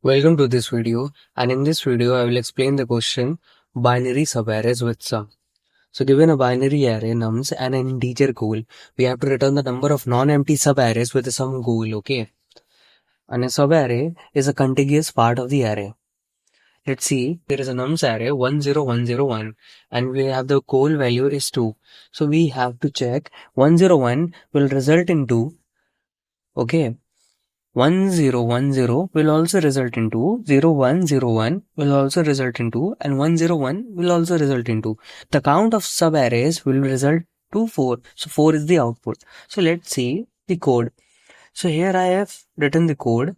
Welcome to this video, and in this video I will explain the question binary subarrays with sum. So given a binary array nums and an integer goal, we have to return the number of non-empty subarrays with some goal, okay? And a subarray is a contiguous part of the array. Let's see, there is a nums array 10101 and we have the goal value is 2. So we have to check 101 will result in 2, okay? 1010 will also result into 0101 will also result into and 101 will also result into. The count of subarrays will result to 4. So 4 is the output. So let's see the code. So here I have written the code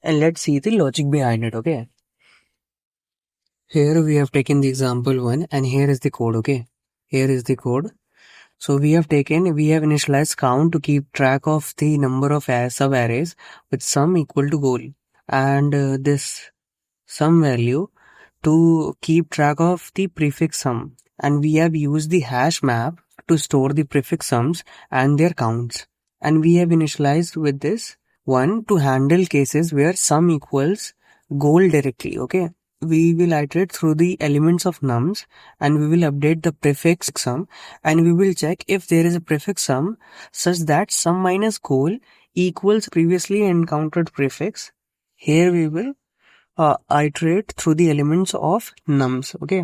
and let's see the logic behind it, okay? Here we have taken the example 1 and here is the code, okay? Here is the code. So we have initialized count to keep track of the number of subarrays with sum equal to goal. And this sum value to keep track of the prefix sum, and we have used the hash map to store the prefix sums and their counts, and we have initialized with this one to handle cases where sum equals goal directly. Okay, we will iterate through the elements of nums and we will update the prefix sum, and we will check if there is a prefix sum such that sum minus goal equals previously encountered prefix. Here we will iterate through the elements of nums. Okay,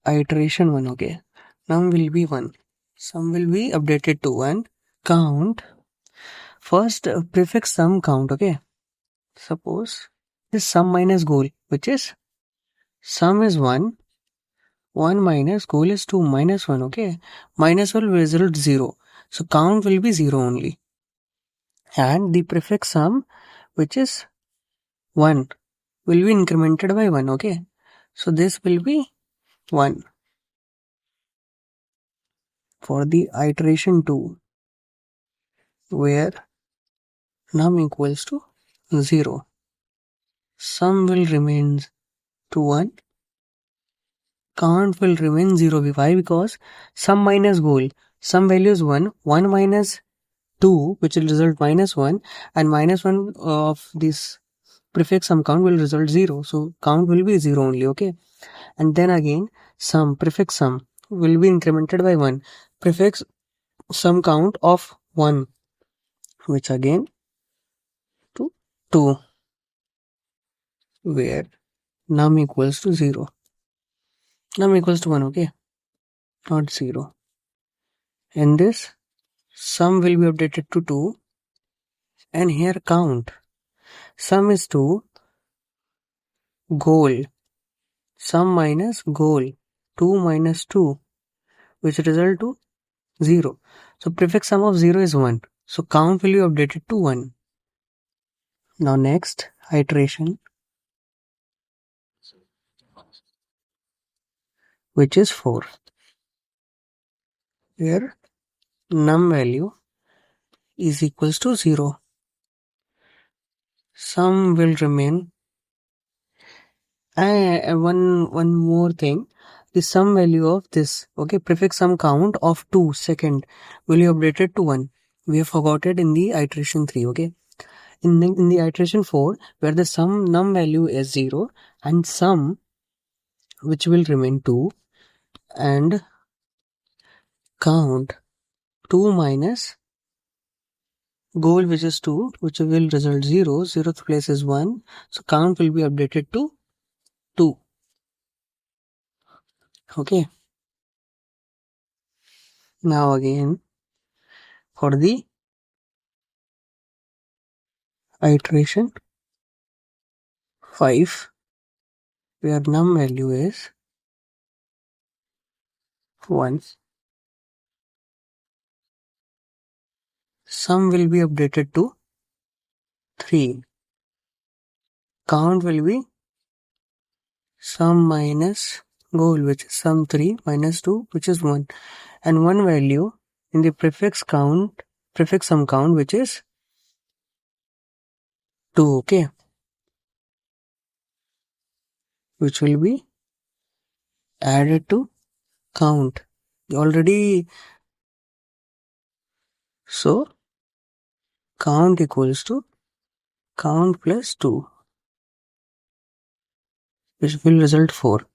iteration 1. Okay, num will be 1, sum will be updated to 1, count first prefix sum count. Okay, suppose this sum minus goal, which is sum is 1, 1 minus goal is 2 minus 1. Okay, minus will result 0, so count will be 0 only, and the prefix sum, which is 1, will be incremented by 1. Okay, so this will be 1 for the iteration 2, where num equals to 0. Sum will remain to 1, count will remain 0. Why? Because sum minus goal, sum value is 1, 1 minus 2, which will result minus 1, and minus 1 of this prefix sum count will result 0. So count will be 0 only. Okay, and then again sum prefix sum will be incremented by 1, prefix sum count of 1, which again to 2, where num equals to 0. Num equals to 1, okay, not 0. And this sum will be updated to 2, and here count. Sum is 2, goal, sum minus goal, 2 minus 2, which result to 0. So prefix sum of 0 is 1. So count will be updated to 1. Now next iteration, which is 4, where num value is equals to 0. Sum will remain, and one more thing, the sum value of this, okay, prefix sum count of 2 second will be updated to 1. We have forgot it in the iteration 3. Okay, in the iteration 4, where the sum num value is 0 and sum which will remain 2, and count 2 minus goal, which is 2, which will result 0. 0th place is 1, so count will be updated to 2. Okay, now again for the iteration 5, where num value is 1, sum will be updated to 3, count will be sum minus goal, which is sum 3 minus 2, which is 1, and one value in the prefix sum count, which is 2. Okay, which will be added to count already. So count equals to count plus 2, which will result 4.